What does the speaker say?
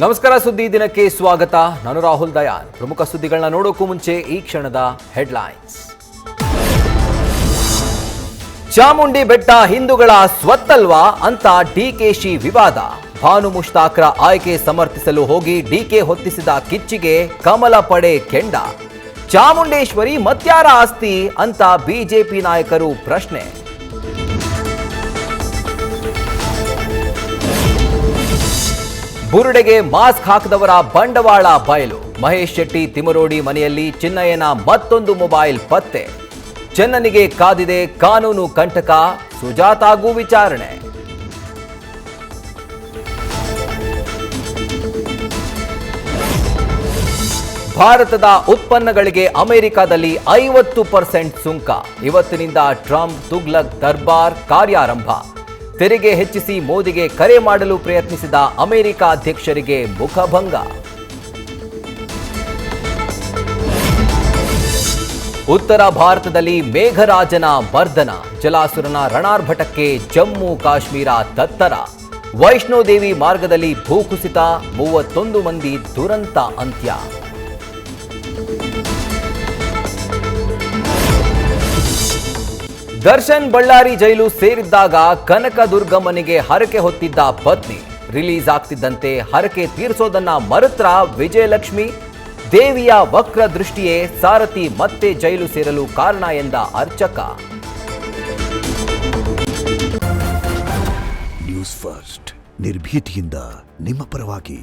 ನಮಸ್ಕಾರ, ಸುದ್ದಿ ದಿನಕ್ಕೆ ಸ್ವಾಗತ. ನಾನು ರಾಹುಲ್ ದಯಾನ್. ಪ್ರಮುಖ ಸುದ್ದಿಗಳನ್ನ ನೋಡೋಕ್ಕೂ ಮುಂಚೆ ಈ ಕ್ಷಣದ ಹೆಡ್ಲೈನ್ಸ್. ಚಾಮುಂಡಿ ಬೆಟ್ಟ ಹಿಂದೂಗಳ ಸ್ವತ್ತಲ್ವಾ ಅಂತ ಡಿಕೆಶಿ ವಿವಾದ. ಭಾನು ಮುಷ್ತಾಕ್ರ ಆಯ್ಕೆ ಸಮರ್ಥಿಸಲು ಹೋಗಿ ಡಿಕೆ ಹೊತ್ತಿಸಿದ ಕಿಚ್ಚಿಗೆ ಕಮಲ ಪಡೆ ಕೆಂಡ. ಚಾಮುಂಡೇಶ್ವರಿ ಮತ್ಯಾರ ಆಸ್ತಿ ಅಂತ ಬಿಜೆಪಿ ನಾಯಕರು ಪ್ರಶ್ನೆ. ಬುರುಡೆಗೆ ಮಾಸ್ಕ್ ಹಾಕದವರ ಬಂಡವಾಳ ಬಯಲು. ಮಹೇಶ್ ಶೆಟ್ಟಿ ತಿಮರೋಡಿ ಮನೆಯಲ್ಲಿ ಚಿನ್ನಯ್ಯನ ಮತ್ತೊಂದು ಮೊಬೈಲ್ ಪತ್ತೆ. ಚೆನ್ನನಿಗೆ ಕಾದಿದೆ ಕಾನೂನು ಕಂಟಕ, ಸುಜಾತಾಗೂ ವಿಚಾರಣೆ. ಭಾರತದ ಉತ್ಪನ್ನಗಳಿಗೆ ಅಮೆರಿಕದಲ್ಲಿ 50% ಸುಂಕ. ಇವತ್ತಿನಿಂದ ಟ್ರಂಪ್ ತುಗ್ಲಕ್ ದರ್ಬಾರ್ ಕಾರ್ಯಾರಂಭ. ತೆರಿಗೆ ಹೆಚ್ಚಿಸಿ ಮೋದಿಗೆ ಕರೆ ಮಾಡಲು ಪ್ರಯತ್ನಿಸಿದ ಅಮೆರಿಕ ಅಧ್ಯಕ್ಷರಿಗೆ ಮುಖಭಂಗ. ಉತ್ತರ ಭಾರತದಲ್ಲಿ ಮೇಘರಾಜನ ಮರ್ದನ. ಜಲಾಸುರನ ರಣಾರ್ಭಟಕ್ಕೆ ಜಮ್ಮು ಕಾಶ್ಮೀರ ತತ್ತರ. ವೈಷ್ಣೋದೇವಿ ಮಾರ್ಗದಲ್ಲಿ ಭೂಕುಸಿತ, 31 ಮಂದಿ ದುರಂತ ಅಂತ್ಯ. ದರ್ಶನ್ ಬಳ್ಳಾರಿ ಜೈಲು ಸೇರಿದ್ದಾಗ ಕನಕದುರ್ಗಮ್ಮನಿಗೆ ಹರಕೆ ಹೊತ್ತಿದ್ದ ಪತ್ನಿ. ರಿಲೀಸ್ ಆಗ್ತಿದ್ದಂತೆ ಹರಕೆ ತೀರಿಸೋದನ್ನ ಮರೆತ್ರ ವಿಜಯಲಕ್ಷ್ಮಿ. ದೇವಿಯ ವಕ್ರ ದೃಷ್ಟಿಯೇ ಸಾರಥಿ ಮತ್ತೆ ಜೈಲು ಸೇರಲು ಕಾರಣ ಎಂದ ಅರ್ಚಕ. ನ್ಯೂಸ್ ಫಸ್ಟ್, ನಿರ್ಭೀತಿಯಿಂದ ನಿಮ್ಮ ಪರವಾಗಿ.